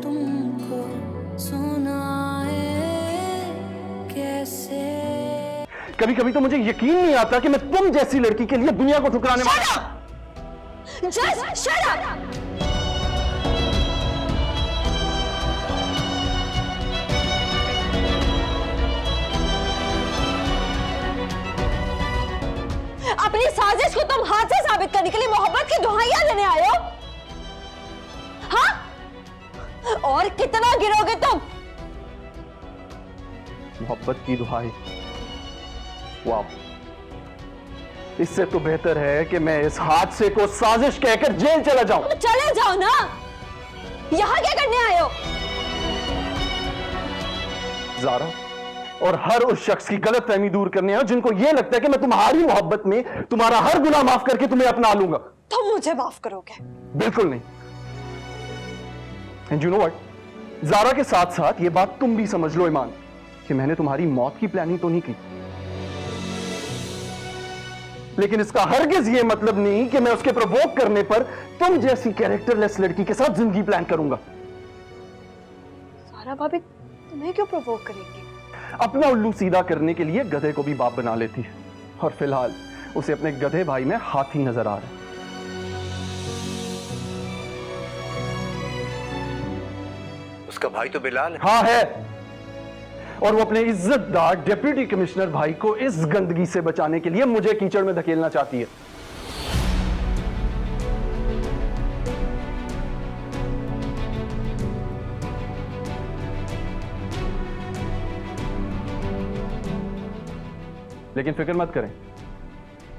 तुमको सुनाए कैसे। कभी कभी तो मुझे यकीन नहीं आता कि मैं तुम जैसी लड़की के लिए दुनिया को ठुकराने वाला। Just shut up! अपनी साजिश को तुम हाथ से साबित करने के लिए मोहब्बत की दुहाइयां देने आए हो, हाँ? और कितना गिरोगे तुम? मोहब्बत की दुहाई? वाह, इससे तो बेहतर है कि मैं इस हादसे को साजिश कहकर जेल चला जाऊं। तो चले जाओ ना, यहां क्या करने आए हो? ज़ारा, और हर उस शख्स की गलतफहमी दूर करने आया जिनको यह लगता है कि मैं तुम्हारी मोहब्बत में तुम्हारा हर गुनाह माफ करके तुम्हें अपना लूंगा। तुम मुझे माफ करोगे? बिल्कुल नहीं। And you know what, Zara के साथ साथ ये बात तुम भी समझ लो ईमान, कि मैंने तुम्हारी मौत की प्लानिंग तो नहीं की, लेकिन इसका हरगिज ये मतलब नहीं कि मैं उसके प्रोवोक करने पर तुम जैसी कैरेक्टरलेस लड़की के साथ जिंदगी प्लान करूंगा। सारा भाभी तुम्हें क्यों प्रोवोक करेंगी? अपना उल्लू सीधा करने के लिए गधे को भी बाप बना लेती है, और फिलहाल उसे अपने गधे भाई में हाथी नजर आ रहा है। उसका भाई तो बिलाल है। हाँ है, और वो अपने इज्जतदार डिप्टी कमिश्नर भाई को इस गंदगी से बचाने के लिए मुझे कीचड़ में धकेलना चाहती है। लेकिन फिक्र मत करें,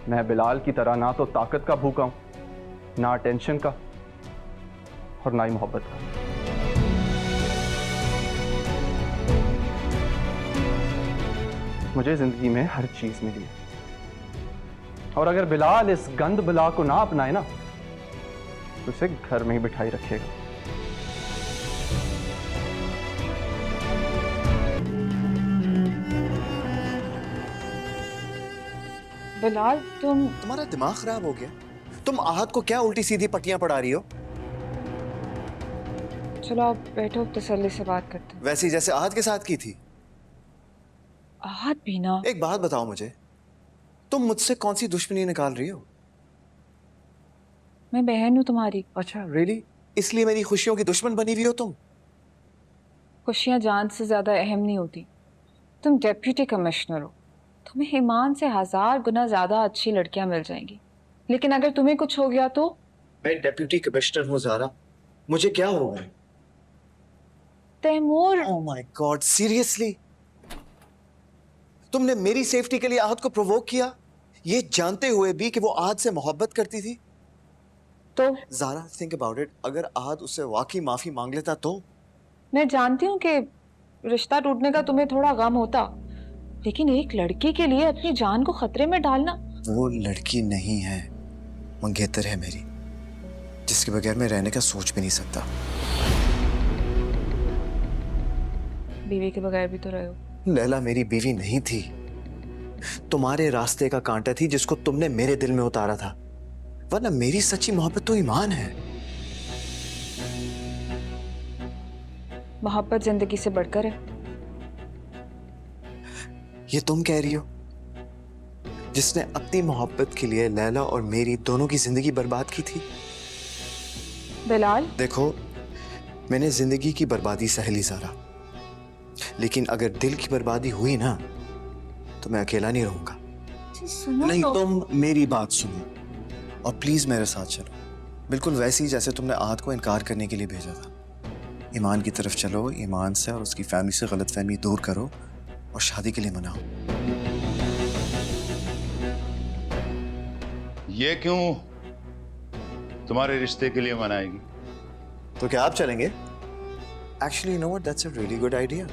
मैं बिलाल की तरह ना तो ताकत का भूखा हूं, ना टेंशन का, और ना ही मोहब्बत का। मुझे जिंदगी में हर चीज मिली है, और अगर बिलाल इस गंद बला को ना अपनाए ना, तो उसे घर में ही बिठाई रखेगा। बिलाल, तुम्हारा दिमाग खराब हो गया? तुम आहत को क्या उल्टी सीधी पट्टियां पढ़ा रही हो? चलो आप बैठो, तसल्ली से बात करते हैं। वैसी जैसे आहत के साथ की थी। आहत भी ना। एक बात बताओ मुझे, तुम मुझसे कौन सी दुश्मनी निकाल रही हो? मैं बहन हूँ तुम्हारी। अच्छा, रियली? इसलिए मेरी खुशियों की दुश्मन बनी हुई हो तुम? खुशियाँ जान से ज्यादा अहम नहीं होती। तुम डेप्यूटी कमिश्नर हो, तुम्हें ईमान से 1000 गुना ज्यादा अच्छी लड़कियां मिल जाएंगी, लेकिन अगर तुम्हें कुछ हो गया तो? मैं डेप्यूटी कमिश्नर हूँ ज़ारा, मुझे क्या होगा? Taimur. Oh my god, seriously? तुमने मेरी सेफ्टी के लिए आहत को प्रोवोक किया, ये जानते हुए भी कि वो आहत से मोहब्बत करती थी? तो ज़ारा, थिंक अबाउट इट, अगर आहत उससे वाकई माफी मांग लेता तो? मैं जानती हूँ कि रिश्ता टूटने का तुम्हें थोड़ा गम होता, लेकिन एक लड़की के लिए अपनी जान को खतरे में डालना। वो लड़की नहीं है, मंगेतर है मेरी, जिसके बगैर मैं रहने का सोच भी नहीं सकता। बीवी के बगैर भी तो रहे हो। लैला मेरी बीवी नहीं थी, तुम्हारे रास्ते का कांटा थी जिसको तुमने मेरे दिल में उतारा था, वरना मेरी सच्ची मोहब्बत तो ईमान है। मोहब्बत जिंदगी से बढ़कर है। ये तुम कह रही हो, जिसने अपनी मोहब्बत के लिए लैला और मेरी दोनों की जिंदगी बर्बाद की थी? बिलाल, देखो, मैंने जिंदगी की बर्बादी सह ली ज़ारा, लेकिन अगर दिल की बर्बादी हुई ना, तो मैं अकेला नहीं रहूंगा। नहीं, तुम मेरी बात सुनो और प्लीज मेरे साथ चलो, बिल्कुल वैसे ही जैसे तुमने आहत को इनकार करने के लिए भेजा था। ईमान की तरफ चलो, ईमान से और उसकी फैमिली से गलतफहमी दूर करो और शादी के लिए मनाओ। ये क्यों तुम्हारे रिश्ते के लिए मनाएगी? तो क्या आप चलेंगे? Actually you know what, that's a really good idea.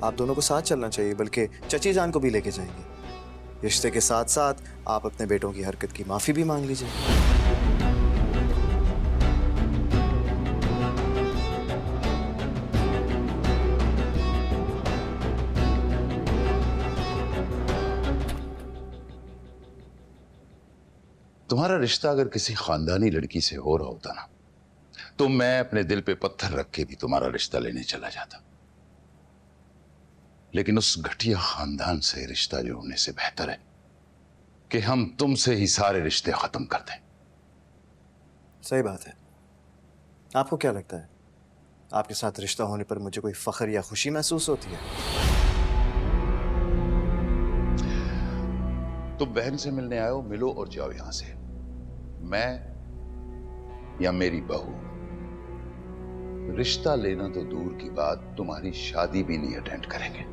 आप दोनों को साथ चलना चाहिए, बल्कि चची जान को भी लेके जाएंगे। रिश्ते के साथ साथ आप अपने बेटों की हरकत की माफी भी मांग लीजिए। तुम्हारा रिश्ता अगर किसी खानदानी लड़की से हो रहा होता ना, तो मैं अपने दिल पे पत्थर रख के भी तुम्हारा रिश्ता लेने चला जाता, लेकिन उस घटिया खानदान से रिश्ता जोड़ने से बेहतर है कि हम तुमसे ही सारे रिश्ते खत्म कर दें। सही बात है। आपको क्या लगता है, आपके साथ रिश्ता होने पर मुझे कोई फख्र या खुशी महसूस होती है? तुम बहन से मिलने आए हो, मिलो और जाओ यहां से। मैं या मेरी बहू रिश्ता लेना तो दूर की बात, तुम्हारी शादी भी नहीं अटेंड करेंगे।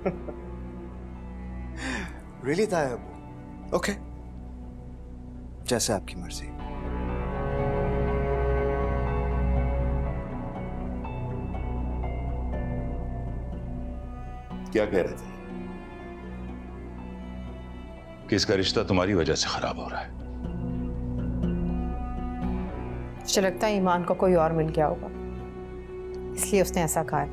रियली तायब? ओके, जैसे आपकी मर्जी। क्या कह रहे थे? कि इसका रिश्ता तुम्हारी वजह से खराब हो रहा है। मुझे लगता है ईमान को कोई और मिल गया होगा, इसलिए उसने ऐसा कहा है।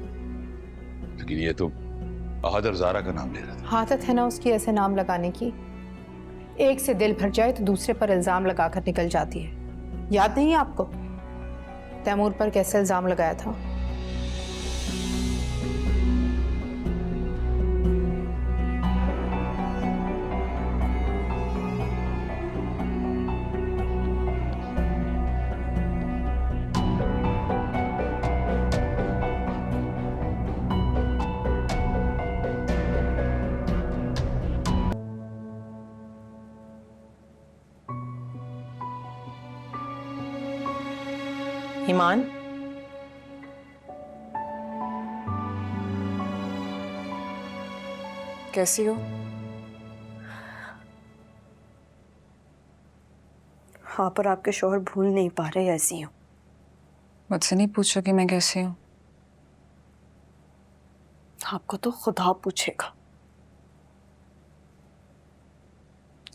लेकिन ये तो अहद और ज़ारा का नाम ले रहा था। आदत है ना उसकी ऐसे नाम लगाने की। एक से दिल भर जाए तो दूसरे पर इल्जाम लगाकर निकल जाती है। याद नहीं है आपको तैमूर पर कैसे इल्जाम लगाया था? ईमान, कैसी हो? हाँ, पर आपके शौहर भूल नहीं पा रहे ऐसी हूँ। मुझसे नहीं पूछो कि मैं कैसी हूँ। आपको तो खुदा पूछेगा।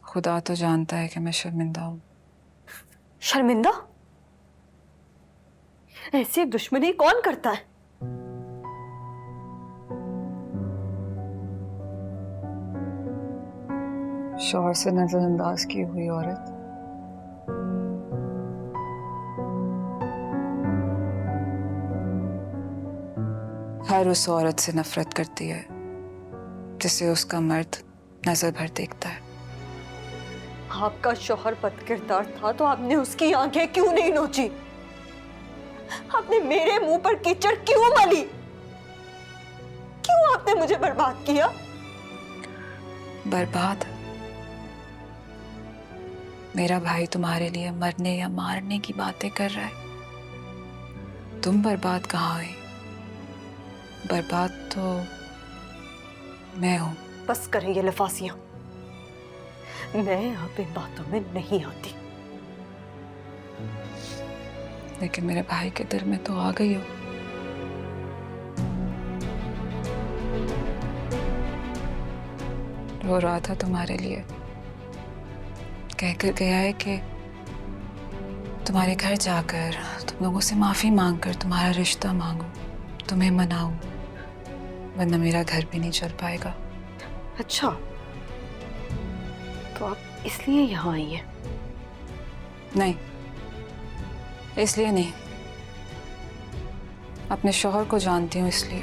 खुदा तो जानता है कि मैं शर्मिंदा हूँ। शर्मिंदा? ऐसी दुश्मनी कौन करता है? शौहर से नजरअंदाज की हुई औरत। हर उस औरत से नफरत करती है जिसे उसका मर्द नजर भर देखता है। आपका शौहर बदकिरदार था तो आपने उसकी आंखें क्यों नहीं नोची? आपने मेरे मुंह पर कीचड़ क्यों मली? क्यों आपने मुझे बर्बाद किया? बर्बाद? मेरा भाई तुम्हारे लिए मरने या मारने की बातें कर रहा है। तुम बर्बाद कहाँ हुई? बर्बाद तो मैं हूं। बस करें ये लफासियां। मैं आप इन बातों में नहीं आती। लेकिन मेरे भाई के दिल में तो आ गई हो। रो रहा था तुम्हारे लिए, कहकर गया है कि तुम्हारे घर जाकर तुम लोगों से माफी मांगकर तुम्हारा रिश्ता मांगू, तुम्हें मनाऊं, वरना मेरा घर भी नहीं चल पाएगा। अच्छा, तो आप इसलिए यहाँ आई हैं? नहीं, इसलिए नहीं, अपने शौहर को जानती हूँ इसलिए।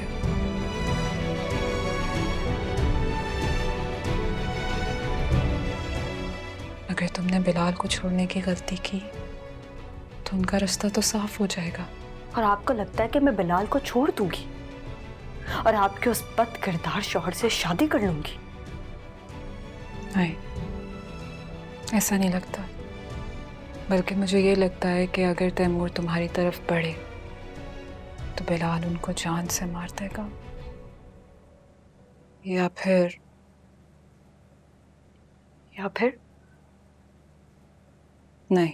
अगर तुमने बिलाल को छोड़ने की गलती की तो उनका रास्ता तो साफ हो जाएगा। और आपको लगता है कि मैं बिलाल को छोड़ दूंगी और आपके उस बद किरदार शौहर से शादी कर लूंगी? नहीं, ऐसा नहीं लगता। बल्कि मुझे ये लगता है कि अगर तैमूर तुम्हारी तरफ बढ़े तो बिलाल उनको जान से मार देगा, या फिर नहीं,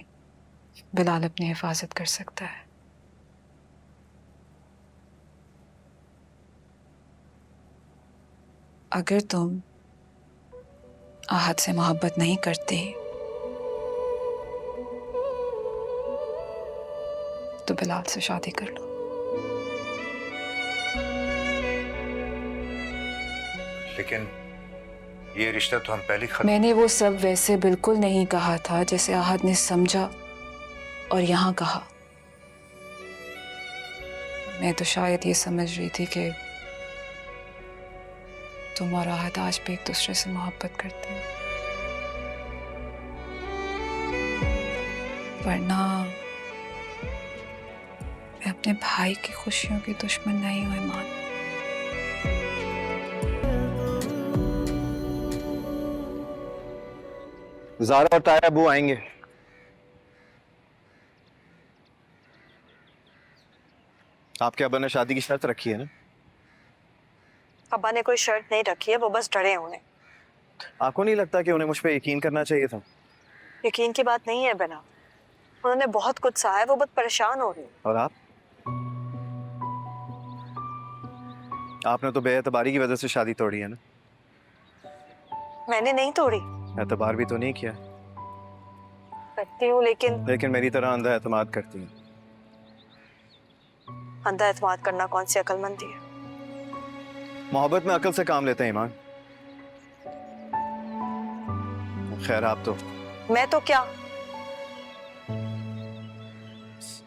बिलाल अपनी हिफाजत कर सकता है। अगर तुम आहत से मोहब्बत नहीं करती तो बिलाल से शादी कर लो। लेकिन ये रिश्ता तो हम पहले मैंने वो सब वैसे बिल्कुल नहीं कहा था जैसे आहत ने समझा और यहाँ कहा। मैं तो शायद ये समझ रही थी कि तुम और आहद आज भी एक दूसरे से मोहब्बत करते हो, वरना मैं अपने भाई की खुशियों की दुश्मन नहीं हूं ईमान। ज़ारा और ताया अबू आएंगे। आपके अब्बा ने शादी की शर्त रखी है ना? अब्बा ने कोई शर्त नहीं रखी है, वो बस डरे हैं उन्हें। आपको नहीं लगता कि उन्हें मुझ पे यकीन करना चाहिए था? यकीन की बात नहीं है बिना, उन्होंने बहुत कुछ सहा है, वो बहुत परेशान हो रही है। और आपने तो बेएतबारी की वजह से शादी तोड़ी है ना? मैंने नहीं तोड़ी। एतबार भी तो नहीं किया। करती हूँ लेकिन मेरी तरह अंधा एतमाद करती है। अंधा एतमाद करना कौन सी अक्लमंदी है? मोहब्बत में अकल से काम लेते हैं ईमान। खैर आप तो। मैं तो क्या?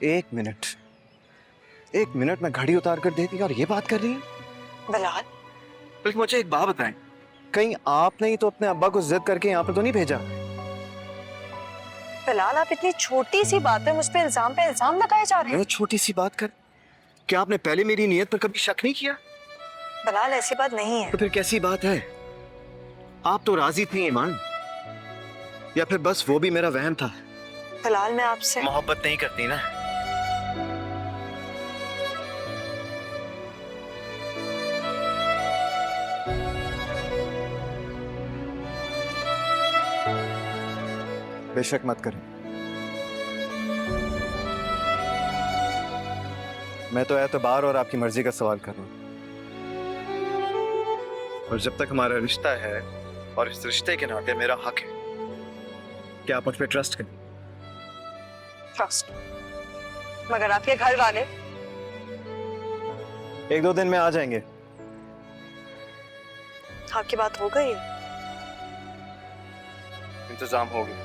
एक मिनट में घड़ी उतार कर देती और ये बात कर रही है। बिलाल, बल्कि मुझे एक बात बताएं, कहीं आपने ही तो अपने अब्बा को जिद करके यहाँ पर तो नहीं भेजा? बिलाल, आप इतनी छोटी सी बात पे मुझ पे इल्जाम लगाए जा रहे हैं। मैं छोटी सी बात कर, क्या आपने पहले मेरी नीयत पर कभी शक नहीं किया? बिलाल, ऐसी बात नहीं है। तो फिर कैसी बात है? आप तो राजी थी ईमान, या फिर बस वो भी मेरा वहम था? बिलाल, मैं आपसे मोहब्बत नहीं करती ना? बेशक मत करें। मैं तो एतबार और आपकी मर्जी का सवाल कर रहा हूं, और जब तक हमारा रिश्ता है और इस रिश्ते के नाते मेरा हक है कि आप मुझ पे ट्रस्ट करें। ट्रस्ट? मगर आपके घर वाले? एक दो दिन में आ जाएंगे। आपकी बात हो गई? इंतजाम हो गया।